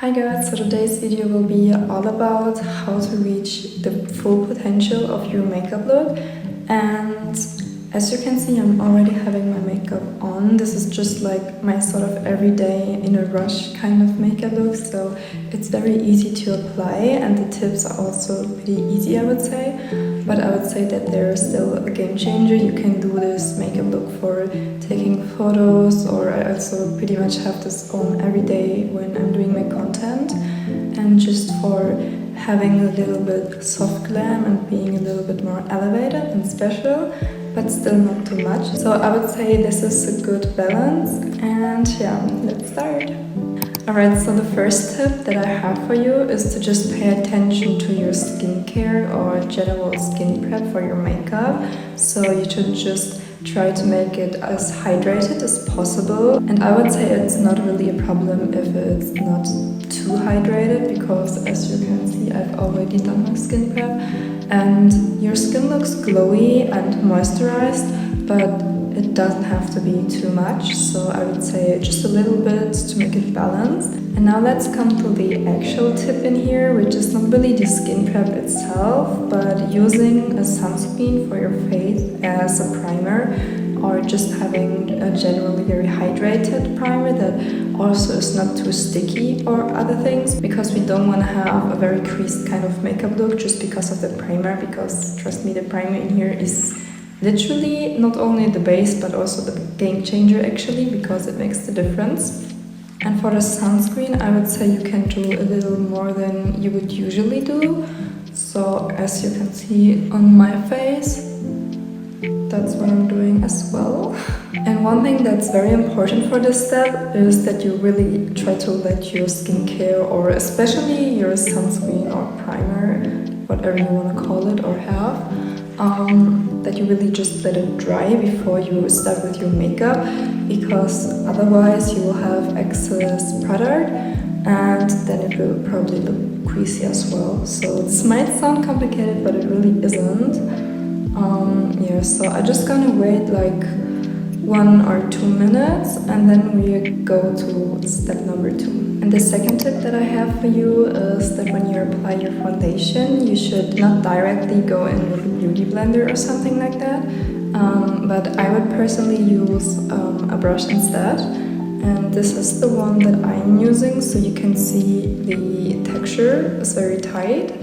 Hi guys, so today's video will be all about how to reach the full potential of your makeup look. And as you can see, I'm already having my makeup on. This is just like my sort of everyday in a rush kind of makeup look, so it's very easy to apply and the tips are also pretty easy, I would say. But I would say that they're still a game changer. You can do this makeup look for taking photos, or I also pretty much have this on every day when I'm doing my content, and just for having a little bit soft glam and being a little bit more elevated and special, but still not too much. So I would say this is a good balance, and yeah, let's start. Alright, so the first tip that I have for you is to just pay attention to your skincare or general skin prep for your makeup. So you should just try to make it as hydrated as possible. And I would say it's not really a problem if it's not too hydrated, because as you can see, I've already done my skin prep and your skin looks glowy and moisturized, but it doesn't have to be too much, so I would say just a little bit to make it balanced. And now let's come to the actual tip in here, which is not really the skin prep itself, but using a sunscreen for your face as a primer, or just having a generally very hydrated primer that also is not too sticky or other things, because we don't want to have a very creased kind of makeup look just because of the primer, because trust me, the primer in here is literally not only the base but also the game changer actually, because it makes the difference. And for the sunscreen, I would say you can do a little more than you would usually do. So as you can see on my face, that's what I'm doing as well. And one thing that's very important for this step is that you really try to let your skincare, or especially your sunscreen or primer, whatever you want to call it or have, that you really just let it dry before you start with your makeup, because otherwise you will have excess product and then it will probably look greasy as well. So this might sound complicated, but it really isn't. Yeah, so I'm just gonna wait like 1 or 2 minutes and then we go to step number 2. And the second tip that I have for you is that when you apply your foundation, you should not directly go in with a beauty blender or something like that, but I would personally use a brush instead. And this is the one that I'm using, so you can see the texture is very tight,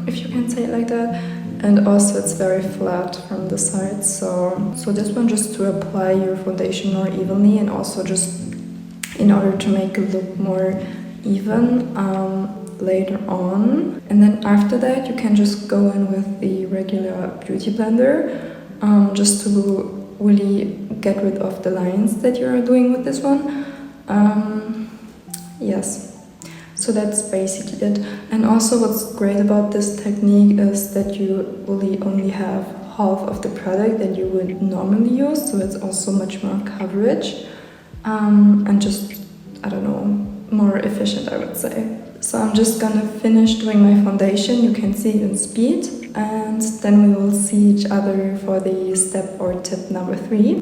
if you can say it like that. And also it's very flat from the sides, so this one just to apply your foundation more evenly, and also just in order to make it look more even later on. And then after that you can just go in with the regular beauty blender, just to really get rid of the lines that you are doing with this one. Yes. So that's basically it. And also what's great about this technique is that you really only have half of the product that you would normally use, so it's also much more coverage, and just, I don't know, more efficient, I would say. So I'm just gonna finish doing my foundation, you can see it in speed, and then we will see each other for the step or tip number 3.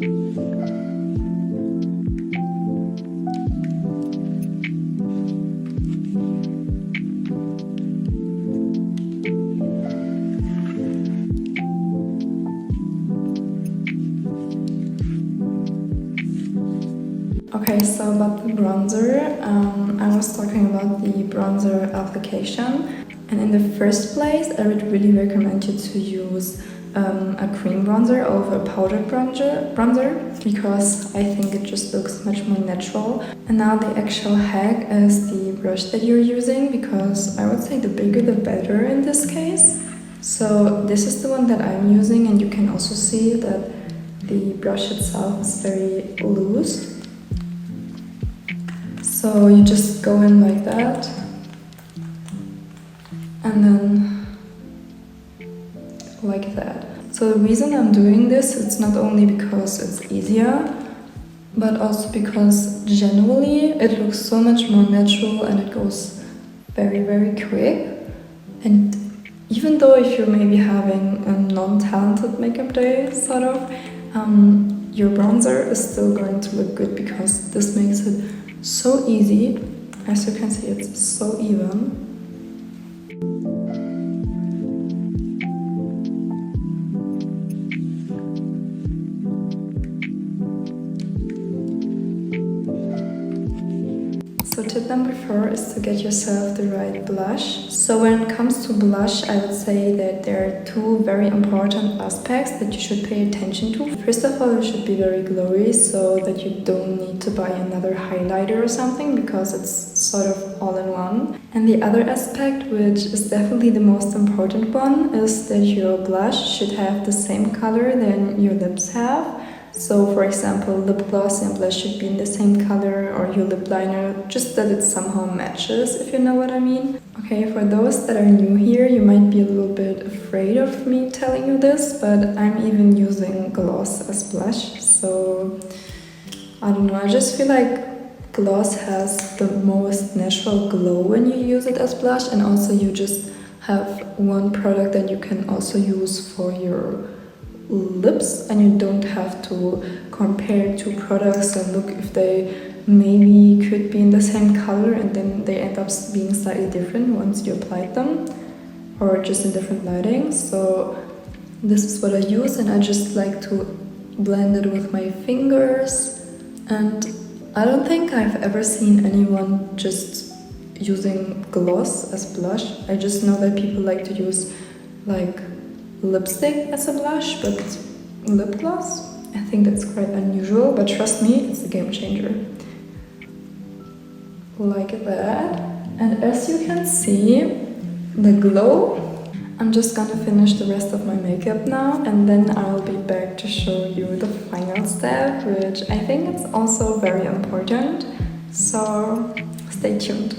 Okay, so about the bronzer, I was talking about the bronzer application, and in the first place I would really recommend you to use a cream bronzer over a powdered bronzer, because I think it just looks much more natural. And now the actual hack is the brush that you're using, because I would say the bigger the better in this case. So this is the one that I'm using, and you can also see that the brush itself is very loose. So you just go in like that, and then like that. So the reason I'm doing this, it's not only because it's easier, but also because generally it looks so much more natural and it goes very, very quick. And even though if you're maybe having a non-talented makeup day, sort of, your bronzer is still going to look good, because this makes it so easy As you can see, it's so even. So tip number 4 is to get yourself the right blush. So when it comes to blush, I would say that there are 2 very important aspects that you should pay attention to. First of all, it should be very glowy, so that you don't need to buy another highlighter or something, because it's sort of all in one. And the other aspect, which is definitely the most important one, is that your blush should have the same color than your lips have. So for example, lip gloss and blush should be in the same color, or your lip liner, just that it somehow matches, if you know what I mean. Okay, for those that are new here, you might be a little bit afraid of me telling you this, but I'm even using gloss as blush, so I don't know, I just feel like gloss has the most natural glow when you use it as blush, and also you just have one product that you can also use for your lips, and you don't have to compare 2 products and look if they maybe could be in the same color and then they end up being slightly different once you applied them, or just in different lighting. So this is what I use, and I just like to blend it with my fingers. And I don't think I've ever seen anyone just using gloss as blush. I just know that people like to use like lipstick as a blush, but lip gloss, I think that's quite unusual, but trust me, it's a game changer. Like that. And as you can see, the glow. I'm just gonna finish the rest of my makeup now, and then I'll be back to show you the final step, which I think is also very important, so stay tuned.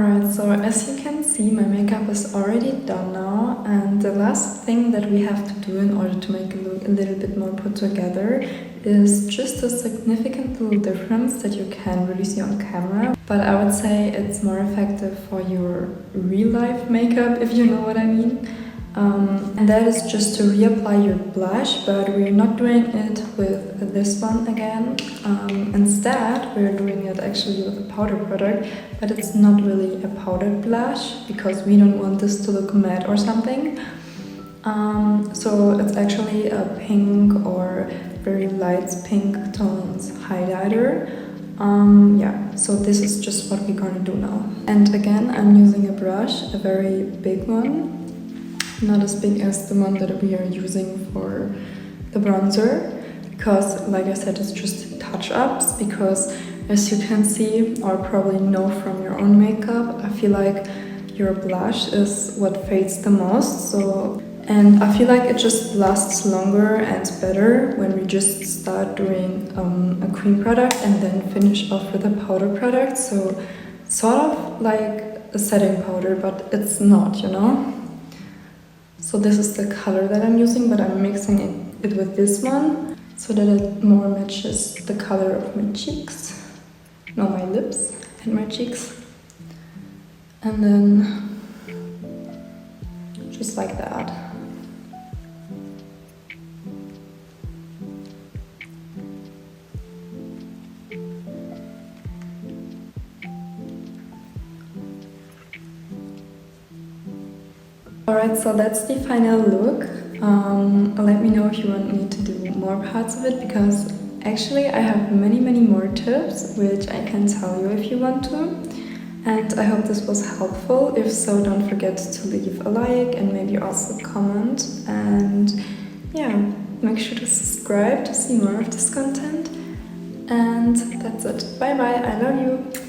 Alright, so as you can see, my makeup is already done now, and the last thing that we have to do in order to make it look a little bit more put together is just a significant little difference that you can really see on camera, but I would say it's more effective for your real life makeup, if you know what I mean. And that is just to reapply your blush, but we're not doing it with this one again. Instead, we're doing it actually with a powder product, but it's not really a powdered blush because we don't want this to look matte or something. So it's actually a pink or very light pink tones highlighter. Yeah, so this is just what we're gonna do now. And again, I'm using a brush, a very big one. Not as big as the one that we are using for the bronzer, because like I said, it's just touch-ups, because as you can see or probably know from your own makeup, I feel like your blush is what fades the most. And I feel like it just lasts longer and better when we just start doing a cream product and then finish off with a powder product. So sort of like a setting powder, but it's not, you know? So this is the color that I'm using, but I'm mixing it with this one so that it more matches the color of my cheeks. No, my lips and my cheeks. And then just like that. Alright, so that's the final look. Let me know if you want me to do more parts of it, because actually I have many more tips which I can tell you if you want to. And I hope this was helpful. If so, don't forget to leave a like and maybe also comment. And yeah, make sure to subscribe to see more of this content. And that's it. Bye bye, I love you.